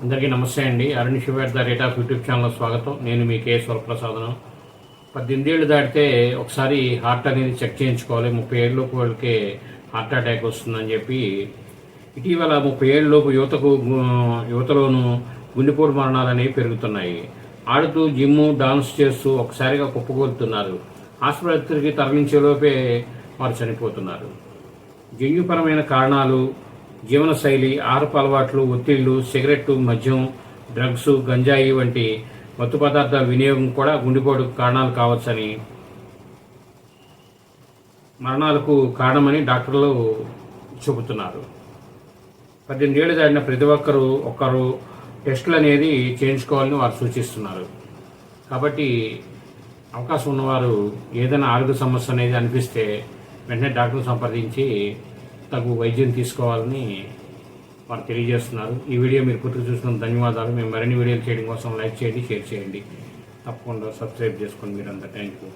అందరికీ నమస్తే అండి. Arun Shiva the rate of YouTube channel స్వాగతం. నేను మీ కే స్వరప్రసాదను. 18 ఏళ్ళు దాటితే ఒకసారి హార్ట్ అనేది చెక్ చేయించుకోవాలి. 30 ఏళ్ళలోపు వాళ్ళకి హార్ట్ అటాక్ వస్తుందని చెప్పి ఇటీవల 30 ఏళ్ళలోపు యువతలోనూ గుండెపోటు మరణాలు అనేవి పెరుగుతున్నాయి. ఆడుతూ జిమ్ము డాన్స్ చేస్తూ ఒకసారిగా కుప్పకూలుతున్నారు. ఆసుపత్రికి తరలించేలోపే వారు చనిపోతున్నారు. జన్యుపరమైన కారణాలు, జీవనశైలి, ఆహారపు అలవాట్లు, ఒత్తిళ్లు, సిగరెట్టు, మద్యం, డ్రగ్స్, గంజాయి వంటి మత్తు పదార్థాల వినియోగం కూడా గుండెపోటుకు కారణాలు కావచ్చని, మరణాలకు కారణమని డాక్టర్లు చెబుతున్నారు. 18 ఏళ్ళు దాటిన ప్రతి ఒక్కరు టెస్టులు అనేది చేయించుకోవాలని వారు సూచిస్తున్నారు. కాబట్టి అవకాశం ఉన్నవారు ఏదైనా ఆరోగ్య సమస్య అనేది అనిపిస్తే వెంటనే డాక్టర్ని సంప్రదించి తగు వైద్యం తీసుకోవాలని వారు తెలియజేస్తున్నారు. ఈ వీడియో మీరు పూర్తిగా చూసినందుకు ధన్యవాదాలు. మేము మరిన్ని వీడియోలు చేయడం కోసం లైక్ చేయండి, షేర్ చేయండి, తప్పకుండా సబ్స్క్రైబ్ చేసుకోండి మీరంతా. Thank you.